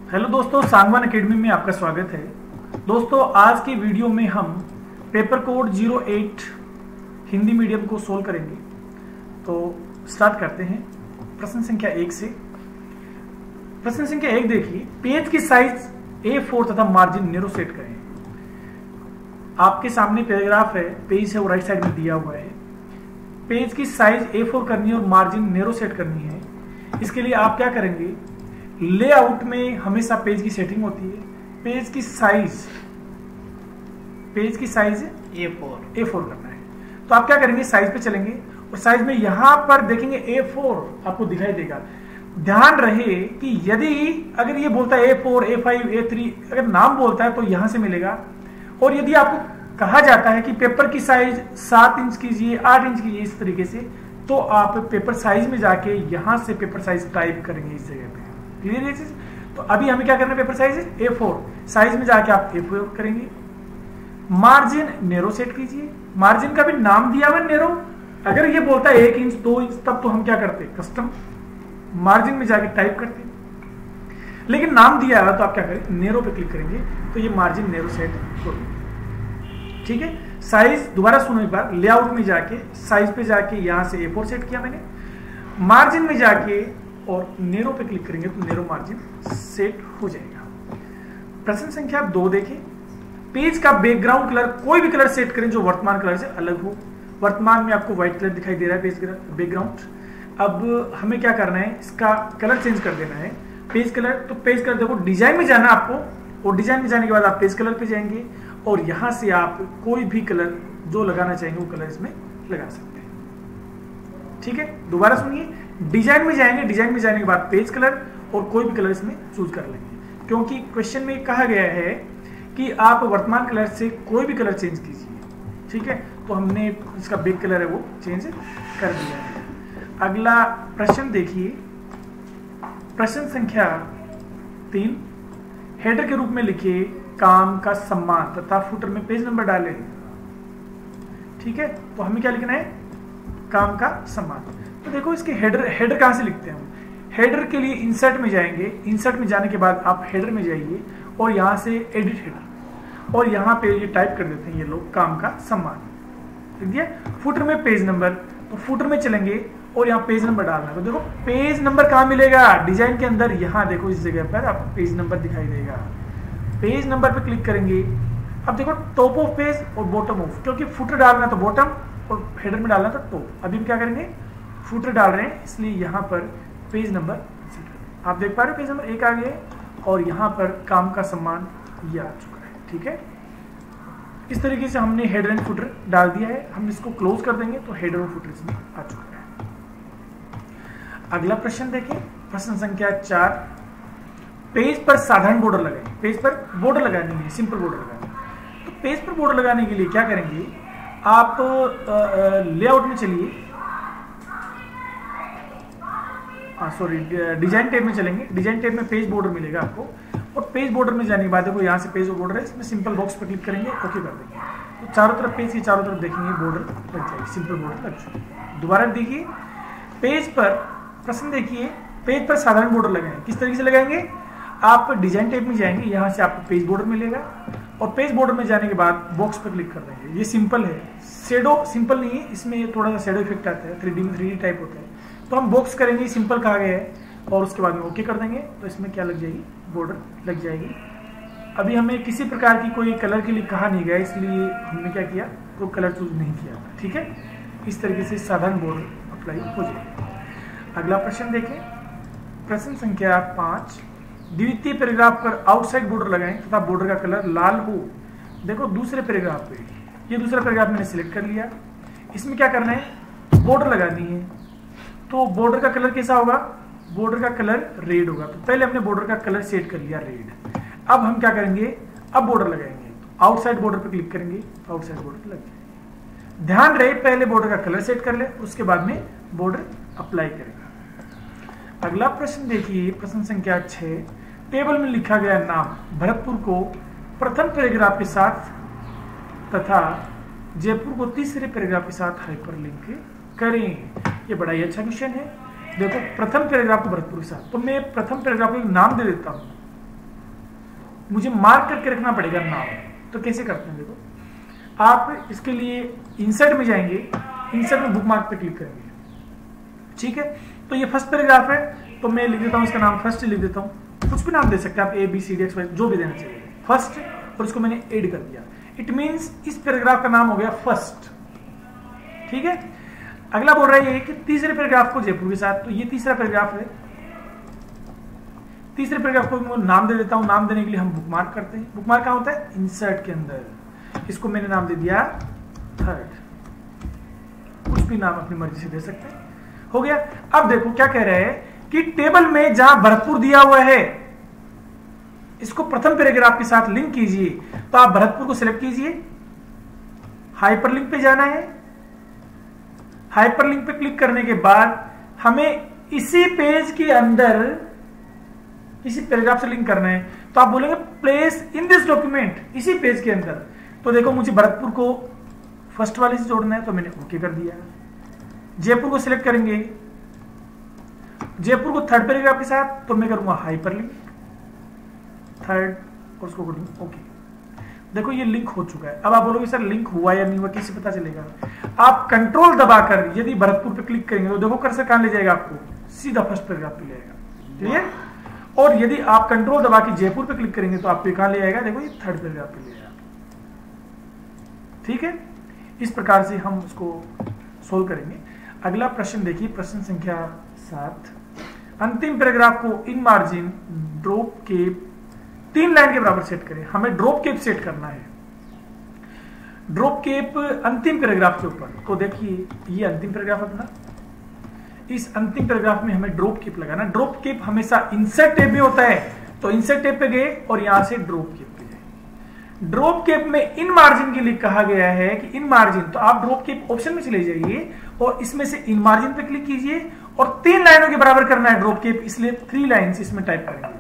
Hello दोस्तों, Sangwan academy में आपका स्वागत है। दोस्तों, आज की वीडियो में हम पेपर कोड 08 हिंदी मीडियम को सोल्व करेंगे। तो स्टार्ट करते हैं प्रश्न संख्या 1 से। प्रश्न संख्या 1 देखिए, पेज की साइज A4 तथा मार्जिन नेरो सेट करें। आपके सामने पैराग्राफ है, पेज है वो राइट साइड में दिया हुआ है। पेज की साइज A4 करनी है और मार्जिन नेरो सेट करनी है। इसके लिए आप क्या करेंगे, लेआउट में हमेशा पेज की सेटिंग होती है। पेज की साइज A4 करना है। तो आप क्या करेंगे, साइज पे चलेंगे और साइज में यहां पर देखेंगे A4 आपको दिखाई देगा। ध्यान रहे कि यदि अगर ये बोलता है A4, A5, A3 अगर नाम बोलता है तो यहां से मिलेगा। और यदि आपको कहा जाता है कि पेपर की साइज 7 इंच कीजिए, 8 इंच कीजिए, इस तरीके से, तो आप पेपर साइज में जाके यहां से पेपर साइज टाइप करेंगे इस जगह पे। क्लियर है चीज? तो अभी हमें क्या करना है, पेपर साइज A4, साइज में जाके आप A4 करेंगे। मार्जिन नेरो सेट कीजिए। मार्जिन का भी नाम दिया हुआ नेरो। अगर ये बोलता है 1 इंच 2 इंच तब तो हम क्या करते हैं, कस्टम मार्जिन में जाके टाइप करते हैं। लेकिन नाम दिया है तो आप क्या करें, नेरो पे क्लिक करेंगे तो ये मार्जिन नेरो सेट हो गया। ठीक है, साइज दोबारा सुनो एक बार, लेआउट में जाके साइज पे जाके यहां से A4 सेट किया मैंने। मार्जिन में जाके और नेरो पे क्लिक करेंगे तो नेरो मार्जिन सेट हो जाएगा। प्रश्न संख्या 2 देखें, पेज का बैकग्राउंड कलर कोई भी कलर सेट करें जो वर्तमान कलर से अलग हो। वर्तमान में आपको व्हाइट कलर दिखाई दे रहा है पेज बैकग्राउंड। अब हमें क्या करना है, इसका कलर चेंज कर देना है। पेज कलर, तो पेज कलर देखो, डिजाइन में जाना आपको और डिजाइन में जाने के बाद आप पेज कलर पे जाएंगे और यहां से आप कोई भी कलर जो लगाना चाहेंगे वो कलर इसमें लगा सकते हैं। ठीक है, दोबारा सुनिए, डिजाइन में जाएंगे, डिजाइन में जाने के बाद पेज कलर और कोई भी कलर इसमें चूज कर लेंगे, क्योंकि क्वेश्चन में कहा गया है कि आप वर्तमान कलर से कोई भी कलर चेंज कीजिए। ठीक है, तो हमने इसका बैक कलर है वो चेंज कर दिया है। अगला प्रश्न देखिए, प्रश्न संख्या 3, हेडर के रूप में लिखिए काम का सम्मान तथा फुटर में पेज नंबर डालें। ठीक है, तो हमें क्या लिखना है, काम का सम्मान। तो देखो इसके हेडर कहां से लिखते हैं हम। हेडर के लिए इंसर्ट में जाएंगे, इंसर्ट में जाने के बाद आप हेडर में जाइए और यहां से एडिट हेडर और यहां पे ये टाइप कर देते हैं ये लोग, काम का सम्मान लिख दिया। फुटर में पेज नंबर, तो फुटर में चलेंगे और यहाँ पेज नंबर डालना है। तो देखो पेज नंबर कहां मिलेगा, डिजाइन के अंदर, यहां देखो इस जगह पर आपको पेज नंबर दिखाई देगा। पेज नंबर पे क्लिक करेंगे। अब देखो टॉप ऑफ पेज और बॉटम ऑफ, क्योंकि फुटर डालना तो बॉटम और हेडर में डालना तो टॉप। अभी हम क्या करेंगे, फुटर डाल रहे हैं, इसलिए यहाँ पर पेज नंबर आप देख पा रहे हो, पेज नंबर 1 आ गया और यहाँ पर काम का सम्मान ये आ चुका है। ठीक है, इस तरीके से हमने हेडर एंड फुटर डाल दिया है। हम इसको क्लोज कर देंगे तो हेडर और फुटर इसमें आ चुका है। अगला प्रश्न देखें, प्रश्न संख्या 4, पेज पर साधारण बॉर्डर लगाएं। पेज पर बॉर्डर लगानी है, सिंपल बॉर्डर लगानी है। तो पेज पर बॉर्डर लगाने के लिए क्या करेंगे, आप लेआउट में चलिए, डिजाइन टैब में चलेंगे। डिजाइन टैब में पेज बॉर्डर मिलेगा आपको और पेज बॉर्डर में जाने के बाद देखो यहाँ से पेज बॉर्डर है, इसमें सिंपल बॉक्स पर क्लिक करेंगे, ओके कर देंगे। तो चारों तरफ, पेज की चारों तरफ देखेंगे बॉर्डर लग जाएगी, सिंपल बॉर्डर लग जाएगी। दोबारा देखिए, पेज पर प्रश्न देखिए, पेज पर साधारण बॉर्डर लगाएंगे। किस तरीके से लगाएंगे, आप डिजाइन टैब में जाएंगे, यहाँ से आपको पेज बॉर्डर मिलेगा और पेज बॉर्डर में जाने के बाद बॉक्स पर क्लिक कर देंगे। ये सिंपल है, शेडो सिंपल नहीं है, इसमें थोड़ा सा शेडो इफेक्ट आता है, 3D में 3D टाइप होता है। तो हम बॉक्स करेंगे, सिंपल कहा गया है, और उसके बाद में ओके कर देंगे तो इसमें क्या लग जाएगी, बॉर्डर लग जाएगी। अभी हमें किसी प्रकार की कोई कलर के लिए कहा नहीं गया, इसलिए हमने क्या किया, तो कलर चूज नहीं किया। ठीक है, इस तरीके से साधारण बॉर्डर अप्लाई हो जाएगा। अगला प्रश्न देखें, प्रश्न संख्या 5, द्वितीय पैराग्राफ पर आउटसाइड बॉर्डर लगाएं तथा बॉर्डर का कलर लाल हो। देखो दूसरे पैराग्राफ पे, ये दूसरा पैराग्राफ मैंने सिलेक्ट कर लिया। इसमें क्या करना है, बॉर्डर लगानी है। तो बॉर्डर का कलर कैसा होगा, बॉर्डर का कलर रेड होगा। तो पहले हमने बॉर्डर का कलर सेट कर लिया रेड। अब हम क्या करेंगे, अब बॉर्डर लगाएंगे। तो आउटसाइड बॉर्डर पे क्लिक करेंगे तो आउटसाइड बॉर्डर लग जाएगा। ध्यान रहे, पहले बॉर्डर का कलर सेट कर ले, उसके बाद में बॉर्डर अप्लाई करेगा। अगला प्रश्न देखिए, प्रश्न संख्या 6, टेबल में लिखा गया नाम भरतपुर को प्रथम पैराग्राफ के साथ तथा जयपुर को तीसरे पैराग्राफ के साथ हाइपरलिंक करें। ये बड़ा ही अच्छा क्वेश्चन है। देखो प्रथम पैराग्राफ को भरतपुर के साथ, तो मैं प्रथम पैराग्राफ को एक नाम दे देता हूँ। मुझे मार्क करके रखना पड़ेगा नाम। तो कैसे करते हैं देखो, आप इसके लिए इंसर्ट में जाएंगे, इंसर्ट में बुकमार्क पे क्लिक करेंगे, ठीक है। तो ये फर्स्ट पैराग्राफ है, तो मैं लिख देता हूँ इसका नाम फर्स्ट लिख देता हूँ, कुछ भी नाम दे सकते हैं आप, ABCD जो भी देना चाहिए फर्स्ट, और इसको मैंने ऐड कर दिया। इट मींस इस पैराग्राफ का नाम हो गया फर्स्ट, ठीक है। अगला बोल रहा है कि तीसरे पैराग्राफ को जयपुर के साथ, तो ये तीसरा पैराग्राफ है। तीसरे पैराग्राफ को मैं नाम दे देता हूं, नाम देने के लिए हम बुकमार्क करते हैं। बुकमार्क कहां होता है, इंसर्ट के अंदर। इसको मैंने नाम दे दिया थर्ड, कुछ भी नाम अपनी मर्जी से दे सकते हैं, हो गया। अब देखो क्या कह रहे हैं कि टेबल में जहां भरतपुर दिया हुआ है इसको प्रथम पैराग्राफ के साथ लिंक कीजिए, तो आप भरतपुर को सिलेक्ट कीजिए, हाइपरलिंक पे जाना है। हाइपरलिंक पे क्लिक करने के बाद हमें इसी पेज के अंदर इसी पैराग्राफ से लिंक करना है, तो आप बोलेंगे प्लेस इन दिस डॉक्यूमेंट, इसी पेज के अंदर। तो देखो मुझे भरतपुर को फर्स्ट वाले से जोड़ना है, तो मैंने ओके कर दिया। जयपुर को सिलेक्ट करेंगे, जयपुर को थर्ड पैराग्राफ के साथ, तो मैं करूंगा हाइपरलिंक थर्ड, और उसको करूंगा ओके। देखो ये लिंक हो चुका है। अब आप बोलोगे सर लिंक हुआ या नहीं हुआ कैसे पता चलेगा? आप कंट्रोल दबाकर यदि भरतपुर पे क्लिक करेंगे तो देखो कर्सर कहां ले जाएगा, आपको सीधा फर्स्ट पैराग्राफ पे ले जाएगा, क्लियर। और यदि आप कंट्रोल दबा के जयपुर पे क्लिक करेंगे तो आपको कहां ले जाएगा, देखो ये थर्ड पैराग्राफ पे ले जाएगा, ठीक है। इस प्रकार से हम उसको सोल्व करेंगे। अगला प्रश्न देखिए, प्रश्न संख्या 7। अंतिम पैराग्राफ को in margin drop cap 3 line के बराबर सेट करें। हमें ड्रॉप केप सेट करना है, ड्रॉप केप अंतिम पैराग्राफ के ऊपर। तो देखिए ये अंतिम पैराग्राफ अपना, इस अंतिम पैराग्राफ में हमें ड्रॉप केप लगाना। ड्रॉप केप हमेशा इंसर्ट टैब में होता है, तो इंसर्ट टैब पे गए और यहां से ड्रॉप केप पे गए। ड्रॉप केप में इन मार्जिन के लिए कहा गया है कि इन मार्जिन, तो आप ड्रॉप केप ऑप्शन में चले जाइए और इसमें से इन मार्जिन पे क्लिक कीजिए और 3 लाइनों के बराबर करना है ड्रॉप केप, इसलिए 3 लाइन्स इसमें टाइप करेंगे।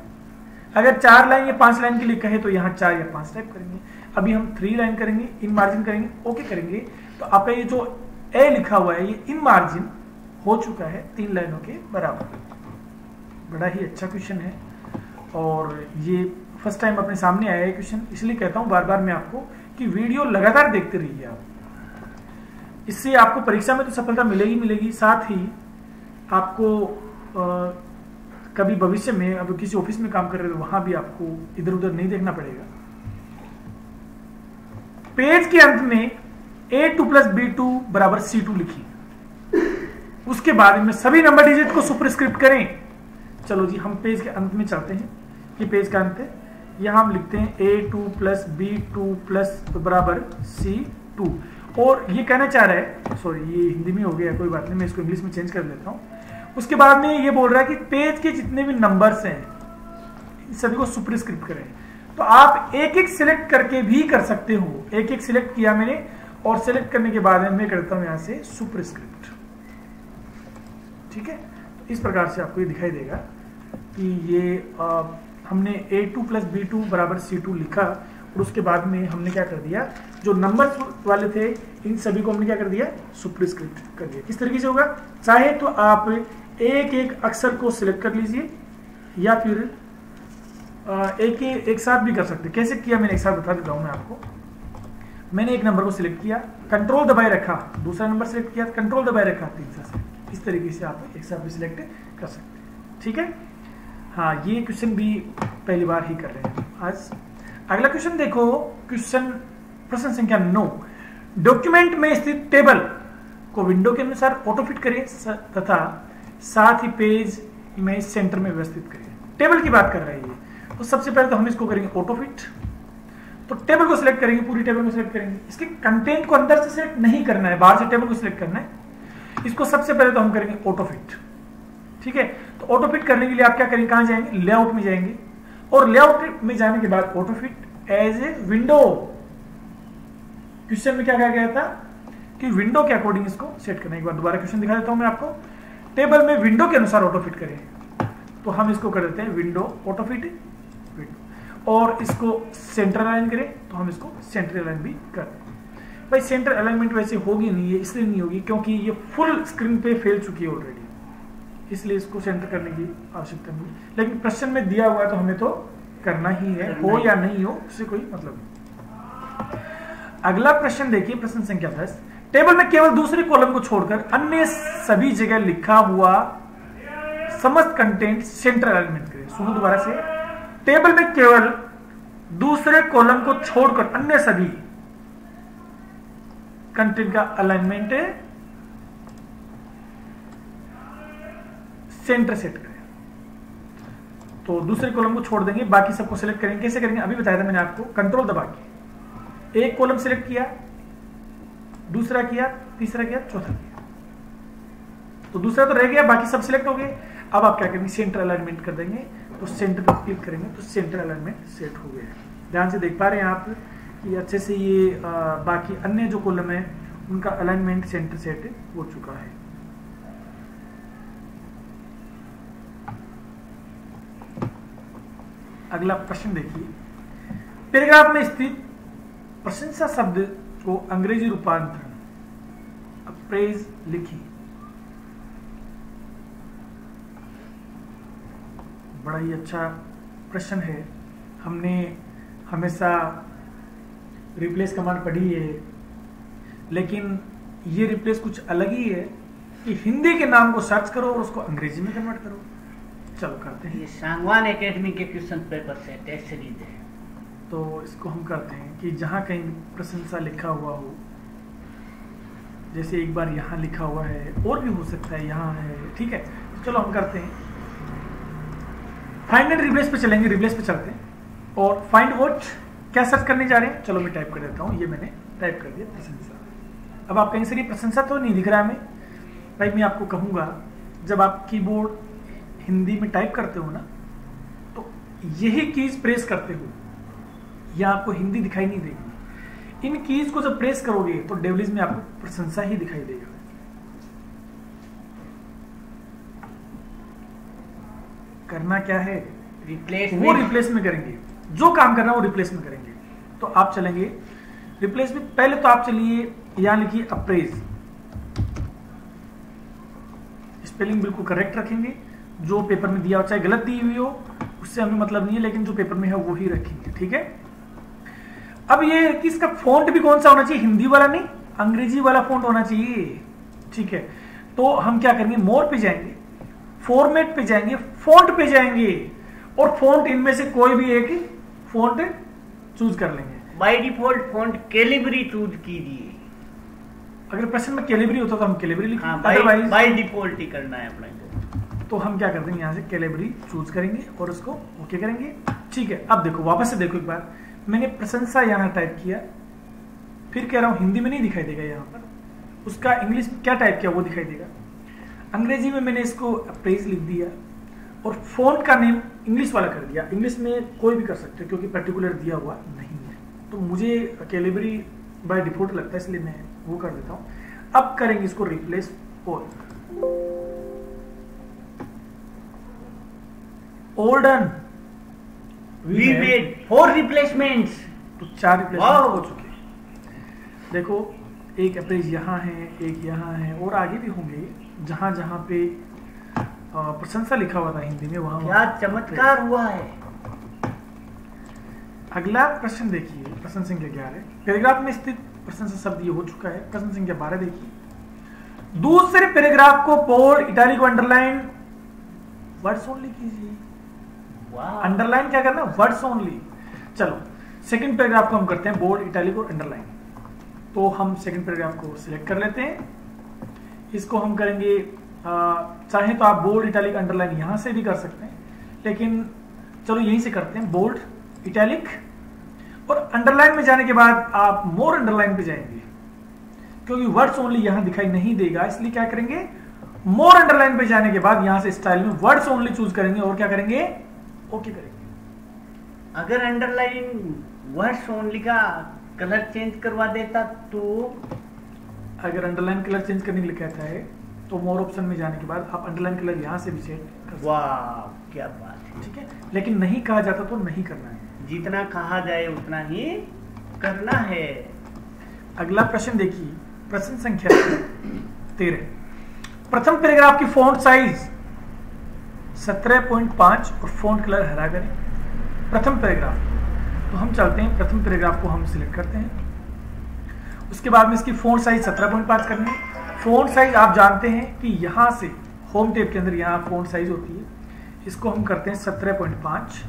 अगर 4 लाइन या 5 लाइन के लिए कहे तो यहाँ 4 या 5 टाइप करेंगे। अभी हम 3 लाइन करेंगे, इन मार्जिन करेंगे, ओके करेंगे। तो आपका ये जो ए लिखा हुआ है ये इन मार्जिन हो चुका है 3 लाइनों के बराबर। बड़ा ही अच्छा क्वेश्चन है और ये फर्स्ट टाइम अपने सामने आया है क्वेश्चन, इसलिए कहता हूं बार बार मैं आपको कि वीडियो लगातार देखते रहिए आप, इससे आपको परीक्षा में तो सफलता मिलेगी मिलेगी, साथ ही आपको कभी भविष्य में अब किसी ऑफिस में काम कर रहे हो वहां भी आपको इधर उधर नहीं देखना पड़ेगा। पेज के अंत में A2 + B2 = C2 लिखिए, उसके बाद इनमें सभी नंबर डिजिट को सुपरस्क्रिप्ट करें। चलो जी हम पेज के अंत में चलते हैं, ये पेज का अंत है। यहां हम लिखते हैं A2 + B2 = C2, और ये कहना चाह रहा है, सॉरी ये हिंदी में हो गया, कोई बात नहीं, मैं इसको इंग्लिश में चेंज कर लेता हूं। उसके बाद में ये बोल रहा है कि पेज के जितने भी नंबर्स हैं सभी को सुपरस्क्रिप्ट करें। तो आप एक एक सिलेक्ट करके भी कर सकते हो। एक एक सिलेक्ट किया मैंने, और सिलेक्ट करने के बाद मैं करता हूं यहां से सुपरस्क्रिप्ट, ठीक है। तो इस प्रकार से आपको ये दिखाई देगा कि ये हमने A2 + B2 = C2 लिखा, और उसके बाद में हमने क्या कर दिया, जो नंबर वाले थे इन सभी को हमने क्या कर दिया, सुपरस्क्रिप्ट कर दिया। किस तरीके से होगा, चाहे तो आप एक एक अक्षर को सिलेक्ट कर लीजिए या फिर एक साथ भी कर सकते। कैसे किया मैंने एक साथ बता देता हूं मैं आपको। मैंने एक नंबर को सिलेक्ट किया, कंट्रोल दबाए रखा, दूसरा नंबर सिलेक्ट किया, कंट्रोल दबाए रखा, तीसरा सिलेक्ट। इस तरीके से आप एक साथ भी सिलेक्ट कर सकते हैं, ठीक है। हाँ ये क्वेश्चन भी पहली बार ही कर रहे हैं आज। अगला क्वेश्चन देखो, प्रश्न संख्या 9। डॉक्यूमेंट में स्थित टेबल को विंडो के अनुसार ऑटो फिट करें तथा साथ ही पेज में सेंटर में व्यवस्थित करें। टेबल की बात कर रहे हैं, तो सबसे पहले तो हम इसको करेंगे ऑटो फिट। तो टेबल को सिलेक्ट करेंगे, पूरी टेबल को सिलेक्ट करेंगे। इसके कंटेंट को अंदर से सिलेक्ट नहीं करना है, बाहर से टेबल को सिलेक्ट करना है। इसको सबसे पहले तो हम करेंगे ऑटो फिट, ठीक है। तो ऑटो फिट करने के लिए आप क्या करेंगे, कहां जाएंगे, लेआउट में जाएंगे, और लेआउट में जाने के बाद auto fit as a window. Question में क्या कहा गया था कि विंडो के अकॉर्डिंग इसको सेट करना है। एक बार दोबारा क्वेश्चन दिखा देता हूं मैं आपको। टेबल में विंडो के अनुसार ऑटो फिट करें, तो हम इसको कर देते हैं विंडो ऑटो फिट विंडो, और इसको सेंटर अलाइन करें तो हम इसको सेंटर अलाइन भी कर दें। भाई सेंटर अलाइनमेंट वैसे होगी नहीं है, इसलिए नहीं होगी क्योंकि ये फुल स्क्रीन पे फैल चुकी है ऑलरेडी, इसलिए इसको सेंटर करने की आवश्यकता नहीं। लेकिन प्रश्न में दिया हुआ है तो हमें तो करना ही है, हो या नहीं हो उससे कोई मतलब नहीं। अगला प्रश्न देखिए, प्रश्न संख्या 10। टेबल में केवल दूसरे कॉलम को छोड़कर अन्य सभी जगह लिखा हुआ समस्त कंटेंट सेंट्रल अलाइनमेंट करें। सुनो दोबारा से, टेबल में केवल दूसरे कॉलम को छोड़कर अन्य सभी कंटेंट का अलाइनमेंट सेंटर सेट करें। तो दूसरे कॉलम को छोड़ देंगे, बाकी सबको सिलेक्ट करेंगे। कैसे करेंगे अभी बताया था मैंने आपको, कंट्रोल दबा के एक कॉलम सिलेक्ट किया, दूसरा किया, तीसरा किया, चौथा किया, तो दूसरा तो रह गया, बाकी सब सिलेक्ट हो गए। अब आप क्या करेंगे, सेंटर अलाइनमेंट कर देंगे। तो सेंटर पर क्लिक करेंगे तो सेंटर अलाइनमेंट सेट हो गया। ध्यान से देख पा रहे हैं आप कि अच्छे से ये बाकी अन्य जो कॉलम है उनका अलाइनमेंट सेंटर सेट हो चुका है। अगला प्रश्न देखिए, पैराग्राफ में स्थित प्रशंसा शब्द को अंग्रेजी रूपांतरण अप्रेज लिखिए। बड़ा ही अच्छा प्रश्न है। हमने हमेशा रिप्लेस कमांड पढ़ी है, लेकिन ये रिप्लेस कुछ अलग ही है कि हिंदी के नाम को सर्च करो और उसको अंग्रेजी में कन्वर्ट करो। चलो करते हैं। ये सांगवान एकेडमी के क्वेश्चन पेपर से टेस्ट सीरीज है। तो इसको हम करते हैं कि जहां कहीं प्रशंसा लिखा हुआ हो, जैसे एक बार यहाँ लिखा हुआ है, और भी हो सकता है यहाँ है, ठीक है। तो चलो हम करते हैं, फाइंड एंड रिप्लेस पे चलेंगे। रिप्लेस पे चलते हैं और फाइंड व्हाट क्या सर्च करने जा रहे हैं। चलो मैं टाइप कर देता हूँ, ये मैंने टाइप कर दिया प्रशंसा। अब आप कहीं से ये प्रशंसा तो नहीं दिख रहा है हमें भाई। मैं आपको कहूँगा, जब आप कीबोर्ड हिंदी में टाइप करते हो ना, तो यही कीज प्रेस करते हो, या आपको हिंदी दिखाई नहीं देगी। इन कीज को जब प्रेस करोगे तो डेवलिज में आपको प्रशंसा ही दिखाई देगा। करना क्या है, रिप्लेस वो रिप्लेस में करेंगे। जो काम करना है वो रिप्लेस में करेंगे। तो आप चलेंगे रिप्लेस में, पहले तो आप चलिए यहां लिखिए अप्रेज। स्पेलिंग बिल्कुल करेक्ट रखेंगे, जो पेपर में दिया हो, चाहे गलत दी हुई हो उससे हमें मतलब नहीं है, लेकिन जो पेपर में है वो ही रखेंगे, ठीक है। अब ये कि इसका फॉन्ट भी कौन सा होना चाहिए, हिंदी वाला नहीं, अंग्रेजी वाला फॉन्ट होना चाहिए, ठीक है। तो हम क्या करेंगे, मोर पे जाएंगे, फॉर्मेट पे जाएंगे, फॉन्ट पे जाएंगे, और फॉन्ट इनमें से कोई भी एक फॉन्ट चूज कर लेंगे। By default font Calibri choose कीजिए। अगर प्रश्न में कैलिबरी होता तो हम कैलिबरी लिखेंगे, अदरवाइज बाय डिफॉल्ट ही करना है अपने को। तो हम क्या करते हैं, यहाँ से कैलिबरी चूज करेंगे और उसको ओके करेंगे, ठीक है। अब देखो, वापस से देखो एक बार, मैंने प्रशंसा यहाँ टाइप किया, फिर कह रहा हूँ हिंदी में नहीं दिखाई देगा यहाँ पर, उसका इंग्लिश में क्या टाइप किया वो दिखाई देगा। अंग्रेजी में मैंने इसको अप्रेज लिख दिया और फॉन्ट का नेम इंग्लिश वाला कर दिया। इंग्लिश में कोई भी कर सकते हो क्योंकि पर्टिकुलर दिया हुआ नहीं है। तो मुझे कैलिबरी बाय डिफॉल्ट लगता है, इसलिए मैं वो कर देता हूँ। अब करेंगे इसको replace all done. We made 4 replacements. तो 4 रिप्लेसमेंट हो चुके हैं। देखो, एक अप्रेज यहाँ है, एक यहाँ है, और आगे भी होंगे जहां जहां पे प्रशंसा लिखा हुआ था हिंदी में, वहां क्या चमत्कार हुआ है। अगला प्रश्न देखिए, प्रश्न संख्या 11। पैराग्राफ में स्थित प्रशंसा शब्द ये हो चुका है। प्रश्न संख्या 12 देखिए, दूसरे पैराग्राफ को bold, italic, underline, words only कीजिए। अंडरलाइन क्या करना, वर्ड्स ओनली। चलो सेकंड पैराग्राफ को हम करते हैं बोल्ड, इटैलिक और अंडरलाइन। तो हम सेकंड पैराग्राफ को सिलेक्ट कर लेते हैं। इसको हम करेंगे, चाहे तो आप बोल्ड, इटैलिक, अंडरलाइन यहां से भी कर सकते हैं, लेकिन चलो यहीं से करते हैं। बोल्ड, इटैलिक और अंडरलाइन में जाने के बाद आप मोर अंडरलाइन पे जाएंगे, क्योंकि वर्ड्स ओनली यहां दिखाई नहीं देगा, इसलिए क्या करेंगे, मोर अंडरलाइन पे जाने के बाद यहां से स्टाइल में वर्ड्स ओनली चूज करेंगे और क्या करेंगे, ओके करेंगे। अगर अंडरलाइन वर्ड्स ओनली का कलर चेंज करवा देता तो, अगर अंडरलाइन कलर चेंज करने के लिए कहता है तो मोर ऑप्शन में जाने के बाद आप अंडरलाइन कलर यहां से भी सेट कर सकते हैं। वाह क्या बात है, ठीक है। लेकिन नहीं कहा जाता तो नहीं करना है, जितना कहा जाए उतना ही करना है। अगला प्रश्न देखिए, प्रश्न संख्या 13। प्रथम पैराग्राफ की फॉन्ट साइज 17.5 और फॉन्ट कलर हरा करें। प्रथम पैराग्राफ, तो हम चलते हैं प्रथम पैराग्राफ को हम सिलेक्ट करते हैं। उसके बाद में इसकी फ़ॉन्ट साइज 17.5 करनी है। फ़ॉन्ट साइज आप जानते हैं कि यहाँ से होम टैब के अंदर यहाँ फ़ॉन्ट साइज होती है, इसको हम करते हैं 17.5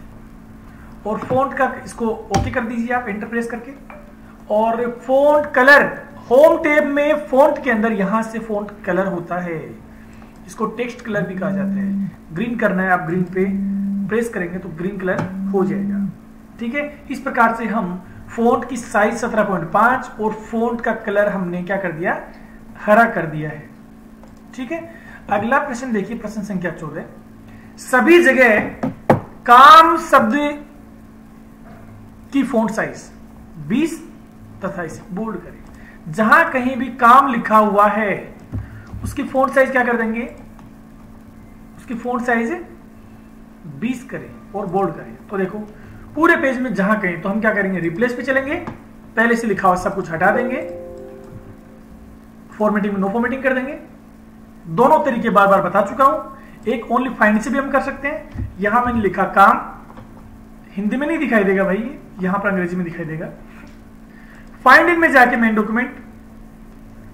और फ़ॉन्ट का इसको ओके कर दीजिए आप एंटर प्रेस करके। और फ़ॉन्ट कलर, होम टैब में फ़ॉन्ट के अंदर यहाँ से फ़ॉन्ट कलर होता है, इसको टेक्स्ट कलर भी कहा जाता है। ग्रीन करना है, आप ग्रीन पे प्रेस करेंगे तो ग्रीन कलर हो जाएगा। ठीक है, इस प्रकार से हम फ़ॉन्ट की साइज 17.5 और फ़ॉन्ट का कलर हमने क्या कर दिया, हरा कर दिया है। ठीक है, अगला प्रश्न देखिए, प्रश्न संख्या 14। सभी जगह काम शब्द की फ़ॉन्ट साइज 20 तथा इसे बोल्ड करें। जहां कहीं भी काम लिखा हुआ है उसकी फ़ॉन्ट साइज क्या कर देंगे, उसकी फ़ॉन्ट साइज 20 करें और बोल्ड करें। तो देखो पूरे पेज में जहां कहीं, तो हम क्या करेंगे, रिप्लेस पे चलेंगे, पहले से लिखा हुआ सब कुछ हटा देंगे, फॉर्मेटिंग में नो फॉर्मेटिंग कर देंगे। दोनों तरीके बार बार बता चुका हूं। एक ओनली फाइंड से भी हम कर सकते हैं। यहां मैंने लिखा काम, हिंदी में नहीं दिखाई देगा भाई, यहां पर अंग्रेजी में दिखाई देगा। फाइंड इन में जाके मेन डॉक्यूमेंट,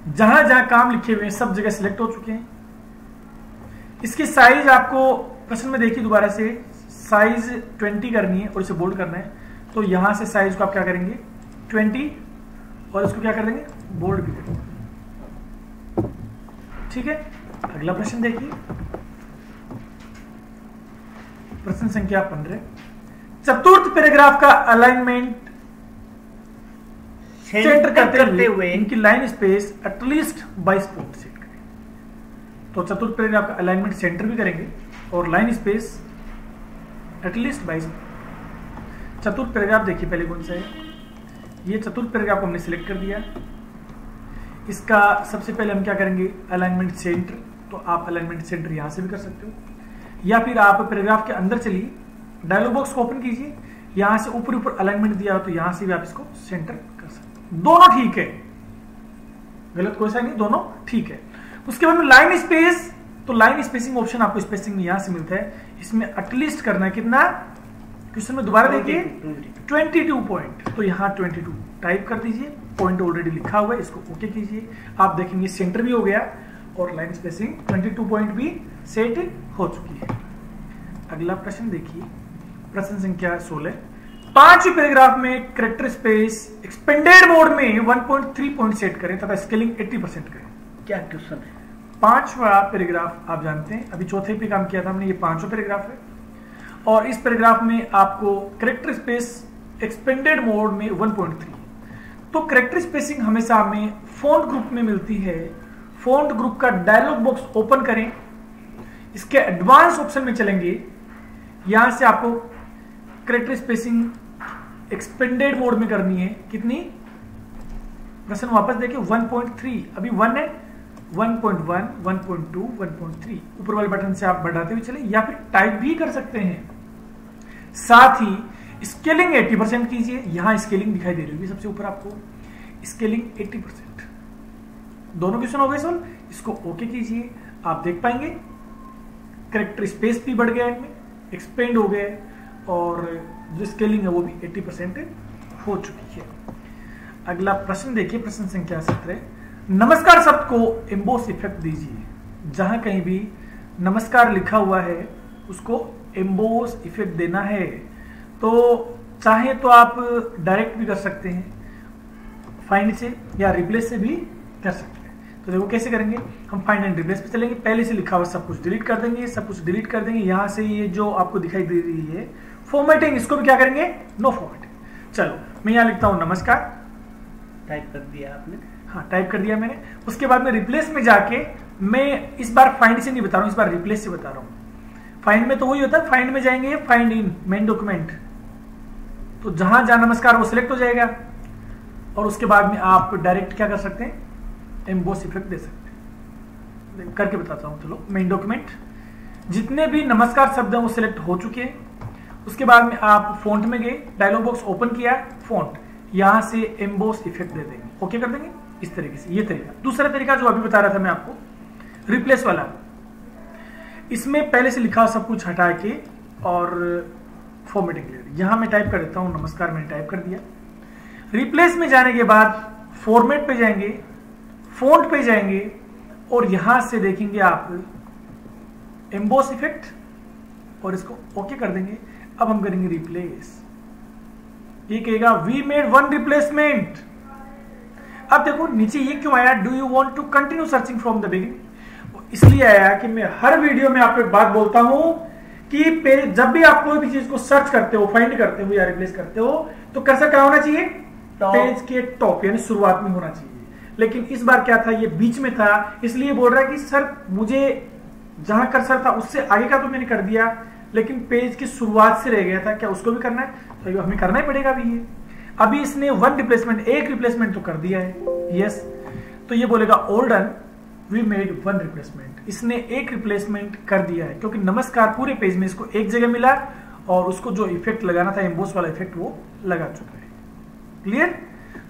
जहां जहां काम लिखे हुए हैं सब जगह सिलेक्ट हो चुके हैं। इसकी साइज आपको प्रश्न में देखिए दोबारा से, साइज 20 करनी है और इसे बोल्ड करना है। तो यहां से साइज को आप क्या करेंगे 20 और इसको क्या कर देंगे, बोल्ड भी करेंगे। ठीक है, अगला प्रश्न देखिए, प्रश्न संख्या 15। चतुर्थ पैराग्राफ का अलाइनमेंट सेंटर करते हुए इनकी line space at least 22 point set करें। तो चतुर्थ पैराग्राफ का अलाइनमेंट सेंटर भी करेंगे और लाइन स्पेस एटलीस्ट 22। चतुर्थ पैराग्राफ देखिए पहले कौन सा है, ये चतुर्थ पैराग्राफ को हमने सिलेक्ट कर दिया। इसका सबसे पहले हम क्या करेंगे, अलाइनमेंट सेंटर। तो आप अलाइनमेंट सेंटर यहां से भी कर सकते हो, या फिर आप पैराग्राफ के अंदर चलिए, डायलॉग बॉक्स को ओपन कीजिए, यहां से ऊपर ऊपर अलाइनमेंट दिया हो तो यहां से भी आप इसको सेंटर कर सकते हो। दोनों ठीक है, गलत कोई सा नहीं, दोनों ठीक है। उसके बाद में लाइन स्पेस, तो लाइन स्पेसिंग ऑप्शन आपको स्पेसिंग में यहां से मिलता है। इसमें एटलीस्ट करना है कितना, क्वेश्चन में दोबारा देखिए 22 पॉइंट, तो यहां 22 टाइप कर दीजिए, पॉइंट ऑलरेडी लिखा हुआ है, इसको ओके कीजिए। आप देखेंगे सेंटर भी हो गया और लाइन स्पेसिंग 22 पॉइंट भी सेट हो चुकी है। अगला प्रश्न देखिए, प्रश्न संख्या 16। पांचवें पैराग्राफ में कैरेक्टर स्पेस एक्सपेंडेड मोड में 1.3 पॉइंट सेट करें तथा स्केलिंग 80% करें। क्या क्वेश्चन है? पांचवा पैराग्राफ आप जानते हैं, अभी चौथे पे काम किया था हमने, ये पांचवा पैराग्राफ है और इस पैराग्राफ में आपको कैरेक्टर स्पेस एक्सपेंडेड मोड में 1.3। तो कैरेक्टर स्पेसिंग हमेशा हमें फॉन्ट ग्रुप में मिलती है। फॉन्ट ग्रुप का डायलॉग बॉक्स ओपन करें, इसके एडवांस ऑप्शन में चलेंगे, यहां से आपको कैरेक्टर स्पेसिंग एक्सपेंडेड मोड में करनी है। कितनी, प्रश्न वापस देखिए 1.3, अभी 1 है, 1.1, 1.2, 1.3 ऊपर वाले बटन से आप बढ़ाते हुए चले या फिर टाइप भी कर सकते हैं। साथ ही स्केलिंग 80% कीजिए, यहां स्केलिंग दिखाई दे रही होगी सबसे ऊपर आपको, स्केलिंग 80%। दोनों क्वेश्चन हो गए सॉल्व, इसको ओके कीजिए, आप देख पाएंगे कैरेक्टर स्पेस भी बढ़ गया, इनमें एक्सपेंड हो गए और जो स्केलिंग है वो भी 80% हो चुकी है। अगला प्रश्न देखिए, प्रश्न संख्या 17। नमस्कार शब्द को एम्बोस इफेक्ट दीजिए। जहां कहीं भी नमस्कार लिखा हुआ है उसको एम्बोस इफेक्ट देना है। तो चाहे तो आप डायरेक्ट भी कर सकते हैं, फाइंड से या रिप्लेस से भी कर सकते हैं। तो देखो कैसे करेंगे, हम फाइंड एंड रिप्लेस पे चलेंगे, पहले से लिखा हुआ सब कुछ डिलीट कर देंगे, सब कुछ डिलीट कर देंगे। यहां से ये जो आपको दिखाई दे रही है फॉर्मेटिंग, इसको भी क्या करेंगे, नो फॉर्मेटिंग। चलो मैं यहां लिखता हूं नमस्कार, टाइप कर दिया आपने, हाँ टाइप कर दिया मैंने। उसके बाद में रिप्लेस में जाके, मैं इस बार फाइंड से नहीं बता रहा हूं, इस बार रिप्लेस से बता रहा हूं। फाइंड में तो वही होता है, फाइंड में जाएंगे, फाइंड इन मेन डॉक्यूमेंट, तो जहां जहां नमस्कार वो सिलेक्ट हो जाएगा और उसके बाद में आप डायरेक्ट क्या कर सकते हैं, एम्बोस इफेक्ट दे सकते हैं। करके बताता हूं, चलो मेन डॉक्यूमेंट, जितने भी नमस्कार शब्द हैं वो सिलेक्ट हो चुके हैं। उसके बाद में आप फॉन्ट में गए, डायलॉग बॉक्स ओपन किया, फॉन्ट, यहां से एम्बोस इफेक्ट दे देंगे, ओके कर देंगे इस तरीके से। ये तरीका, दूसरा तरीका जो अभी बता रहा था मैं आपको, रिप्लेस वाला, इसमें पहले से लिखा सब कुछ हटा के और फॉर्मेटिंग लेयर, यहां मैं टाइप कर देता हूं नमस्कार, मैंने टाइप कर दिया। रिप्लेस में जाने के बाद फॉर्मेट पे जाएंगे, फॉन्ट पे जाएंगे और यहां से देखेंगे आप एम्बोस इफेक्ट और इसको ओके कर देंगे। अब हम करेंगे रिप्लेस, ये कहेगा वी मेड वन रिप्लेसमेंट। अब देखो नीचे ये क्यों आया, do you want to continue searching from the beginning, इसलिए आया कि मैं हर वीडियो में आपको एक बात बोलता हूं कि जब भी आप कोई भी चीज को सर्च करते हो, फाइंड करते हो या रिप्लेस करते हो तो कर्सर क्या होना चाहिए, पेज के टॉप यानी शुरुआत में होना चाहिए। लेकिन इस बार क्या था, ये बीच में था, इसलिए बोल रहा है कि सर मुझे जहां कर्सर था उससे आगे का तो मैंने कर दिया लेकिन पेज की शुरुआत से रह गया था, क्या उसको भी करना है? तो हमें करना ही पड़ेगा अभी। ये अभी इसने वन रिप्लेसमेंट, एक रिप्लेसमेंट तो कर दिया है, यस, तो ये बोलेगा all done we made one replacement, इसने एक रिप्लेसमेंट कर दिया है क्योंकि नमस्कार पूरे पेज में इसको एक जगह मिला और उसको जो इफेक्ट लगाना था एम्बोस वाला इफेक्ट वो लगा चुका है। क्लियर?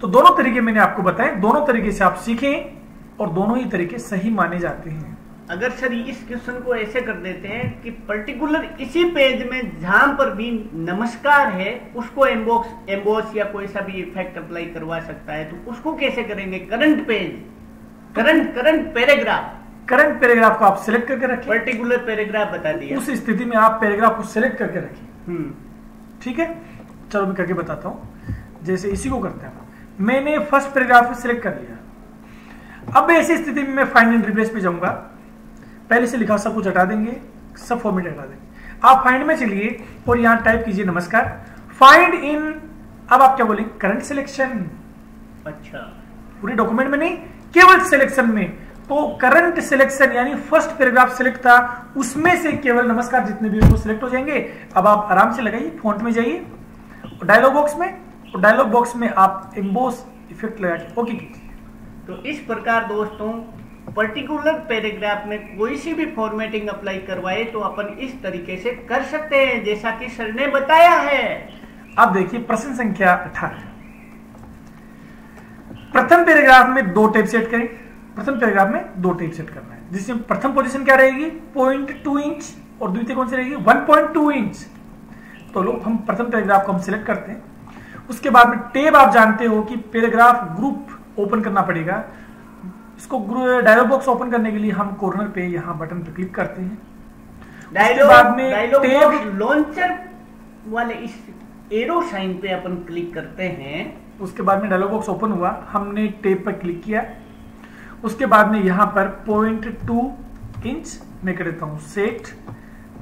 तो दोनों तरीके मैंने आपको बताए, दोनों तरीके से आप सीखें और दोनों ही तरीके सही माने जाते हैं। अगर सर इस क्वेश्चन को ऐसे कर देते हैं कि पर्टिकुलर इसी पेज में जहां पर भी नमस्कार है उसको एम्बोस या कोई सा भी इफेक्ट अप्लाई करवा सकता है, तो उसको कैसे करेंगे? करंट पेज, करंट पैराग्राफ को आप सिलेक्ट करके रखिए, पर्टिकुलर पैराग्राफ बता दिया, उस स्थिति में आप पैराग्राफ को सिलेक्ट करके रखिए। ठीक है, चलो मैं करके बताता हूं। जैसे इसी को करते हैं, मैंने फर्स्ट पैराग्राफ सिलेक्ट कर लिया। अब ऐसी स्थिति में मैं फाइंड एंड रिप्लेस पे जाऊंगा, पहले से लिखा सब कुछ हटा देंगे, सब फॉर्मेट हटा देंगे। आप फाइंड में चलिए और यहां टाइप कीजिए नमस्कार, फाइंड इन, अब आप क्या बोलेंगे, करंट सिलेक्शन। अच्छा, पूरे डॉक्यूमेंट में नहीं, केवल सिलेक्शन में। तो करंट सिलेक्शन यानी फर्स्ट पैराग्राफ सिलेक्ट था, उसमें से केवल नमस्कार जितने भी वो सिलेक्ट हो जाएंगे। अब आप आराम से लगाइए, फॉन्ट में जाइए डायलॉग बॉक्स में, और डायलॉग बॉक्स में आप एम्बोस इफेक्ट लगा के ओके कीजिए। तो इस प्रकार दोस्तों पर्टिकुलर पैराग्राफ में कोई सी भी फॉर्मेटिंग अप्लाई करवाए तो अपन इस तरीके से कर सकते हैं जैसा कि सर ने बताया है। अब देखिए प्रश्न संख्या 18, प्रथम पैराग्राफ में 2 टैब सेट करें। प्रथम पैराग्राफ में 2 टैब सेट करना है, जिसमें प्रथम पोजीशन क्या रहेगी 0.2 इंच और द्वितीय कौन सी रहेगी 1.2 इंच। तो लो हम प्रथम पैराग्राफ को हम सिलेक्ट करते हैं। उसके बाद में टैब आप जानते हो कि पैराग्राफ ग्रुप ओपन करना पड़ेगा। इसको डायलॉग बॉक्स ओपन करने के लिए हम कॉर्नर पे यहाँ बटन पे क्लिक करते हैं। डायलॉग बॉक्स लॉन्चर वाले इस एरो साइन पे अपन क्लिक करते हैं। उसके बाद में डायलॉग बॉक्स ओपन हुआ, हमने टैब पर क्लिक किया। उसके बाद में यहाँ पर 0.2 इंच मैं कर देता हूँ सेट।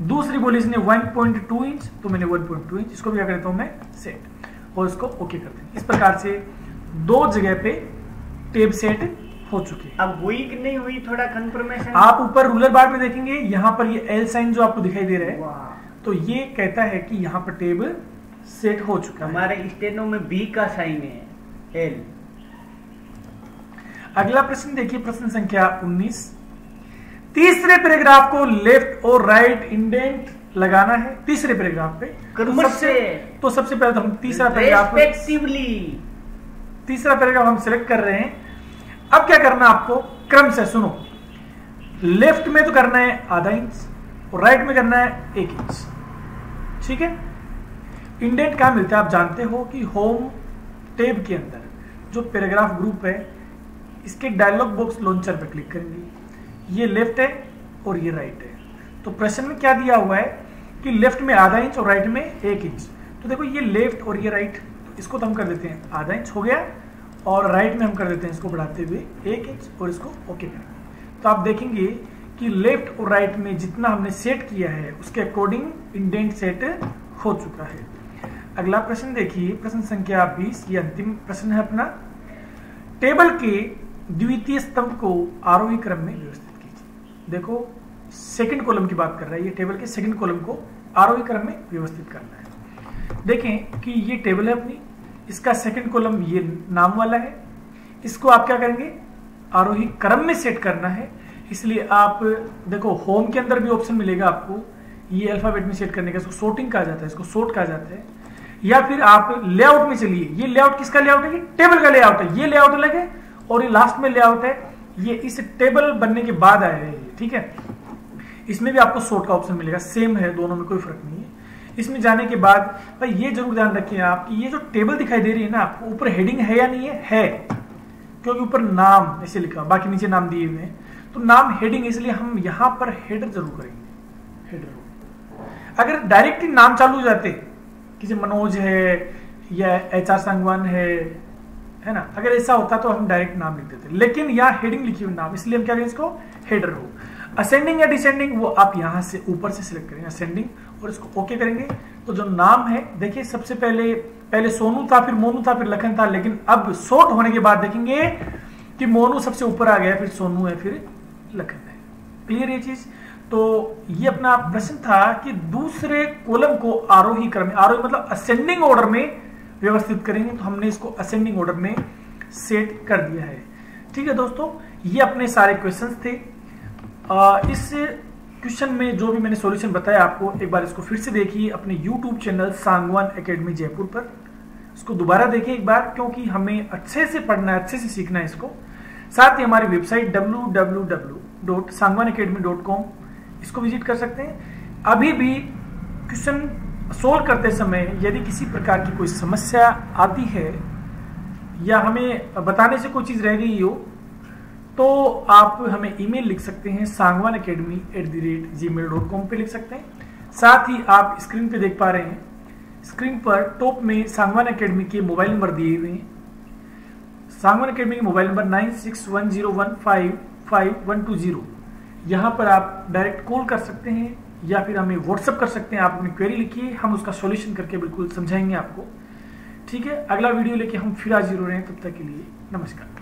दूसरी बोली इसने 1.2 इंच, तो मैंने 1.2 इंच, इसको भी क्या करता हूँ मैं सेट और इसको ओके करते हैं। इस प्रकार से 2 जगह पे टैब सेट हो चुकी है। अब हुई कि नहीं हुई थोड़ा कंफर्मेशन। आप ऊपर रूलर बार में देखेंगे, यहाँ पर ये एल साइन जो आपको दिखाई दे रहा है, तो ये कहता है कि यहाँ पर टैब सेट हो चुका है। हमारे स्टेनो में बी का साइन है, एल। अगला प्रश्न देखिए, प्रश्न संख्या 19, तीसरे पैराग्राफ को लेफ्ट और राइट इंडेंट लगाना है। तीसरे पैराग्राफ पे तो सबसे पहले तो हम तीसरा पैराग्राफ हम सिलेक्ट कर रहे हैं। अब क्या करना आपको, क्रम से सुनो, लेफ्ट में तो करना है आधा इंच और राइट में करना है 1 इंच। ठीक है, इंडेंट कहां मिलता है आप जानते हो कि होम टैब के अंदर जो पैराग्राफ ग्रुप है इसके डायलॉग बॉक्स लॉन्चर पर क्लिक करेंगे। ये लेफ्ट है और ये राइट है। तो प्रश्न में क्या दिया हुआ है कि लेफ्ट में आधा इंच और राइट में 1 इंच। तो देखो ये लेफ्ट और ये राइट, तो इसको तो हम कर देते हैं आधा इंच हो गया और राइट में हम कर देते हैं इसको बढ़ाते हुए 1 इंच और इसको ओके करेंगे। तो आप देखेंगे कि लेफ्ट और राइट में जितना हमने सेट किया है उसके अकॉर्डिंग इंडेंट सेट हो चुका है। अगला प्रश्न देखिए, प्रश्न संख्या 20, ये अंतिम प्रश्न है अपना। टेबल के द्वितीय स्तंभ को आरोही क्रम में व्यवस्थित कीजिए। देखो सेकंड कॉलम की बात कर रहा है, ये टेबल के सेकंड कॉलम को आरोही क्रम में व्यवस्थित करना है। देखें कि ये टेबल है अपनी, इसका सेकंड कॉलम ये नाम वाला है, इसको आप क्या करेंगे आरोही क्रम में सेट करना है। इसलिए आप देखो होम के अंदर भी ऑप्शन मिलेगा आपको, ये अल्फाबेट में सेट करने का, इसको सोर्टिंग कहा जाता है, इसको सोर्ट कहा जाता है। या फिर आप लेआउट में चलिए, ये लेआउट किसका लेआउट है, टेबल का लेआउट है, ये लेआउट अलग है और ये लास्ट में लेआउट है, ये इस टेबल बनने के बाद आया है। ठीक है, इसमें भी आपको सोर्ट का ऑप्शन मिलेगा, सेम है दोनों में कोई फर्क नहीं है। इसमें जाने के बाद भाई ये जरूर ध्यान रखिए आप कि ये जो टेबल दिखाई दे रही है ना आपको, ऊपर हेडिंग है या नहीं है क्योंकि ऊपर नाम ऐसे लिखा, बाकी नीचे नाम दिए हुए हैं, तो नाम हेडिंग, इसलिए हम यहां पर हेडर जरूर करेंगे, हेडर। अगर डायरेक्टली नाम चालू हो जाते, किसी मनोज है या HR सांगवान है ना, अगर ऐसा होता तो हम डायरेक्ट नाम लिख देते, लेकिन यहाँ हेडिंग लिखी हुई नाम, इसलिए हम क्या करें इसको हेडर हो। असेंडिंग या डिसेंडिंग वो आप यहां से ऊपर से सिलेक्ट करेंगे असेंडिंग, और इसको ओके करेंगे। तो जो नाम है देखिए, सबसे पहले सोनू था, फिर मोनू था, फिर लखन था, लेकिन अब सोर्ट होने के बाद देखेंगे कि मोनू सबसे ऊपर आ गया, फिर सोनू है, फिर लखन है। क्लियर ये चीज? तो ये अपना प्रश्न था कि दूसरे कॉलम को आरोही क्रम में, आरोही मतलब असेंडिंग ऑर्डर में व्यवस्थित करेंगे, तो हमने इसको असेंडिंग ऑर्डर में सेट कर दिया है। ठीक है दोस्तों, ये अपने सारे क्वेश्चंस थे। इस क्वेश्चन में जो भी मैंने सॉल्यूशन बताया आपको, एक बार इसको फिर से देखिए अपने YouTube channel Sangwan academy Jaipur पर, इसको दोबारा देखिए एक बार, क्योंकि हमें अच्छे से पढ़ना है, अच्छे से सीखना है इसको। साथ ही हमारी वेबसाइट www.sangwanacademy.com, इसको विजिट कर सकते हैं। अभी भी क्वेश्चन सोल्व करते समय यदि किसी प्रकार की कोई समस्या आती है या हमें बताने से कोई चीज रह गई हो, तो आप हमें ईमेल लिख सकते हैं sangwanacademy@gmail.com पे लिख सकते हैं। साथ ही आप स्क्रीन पे देख पा रहे हैं, स्क्रीन पर टॉप में सांगवान एकेडमी के मोबाइल नंबर दिए हुए हैं। सांगवान एकेडमी के मोबाइल नंबर 9610155120, यहाँ पर आप डायरेक्ट कॉल कर सकते हैं या फिर हमें व्हाट्सएप कर सकते हैं। आप अपनी क्वेरी लिखिए, हम उसका सॉल्यूशन करके बिल्कुल समझाएंगे आपको। ठीक है, अगला वीडियो लेके हम फिर हाजिर हो रहे हैं, तब तक के लिए नमस्कार।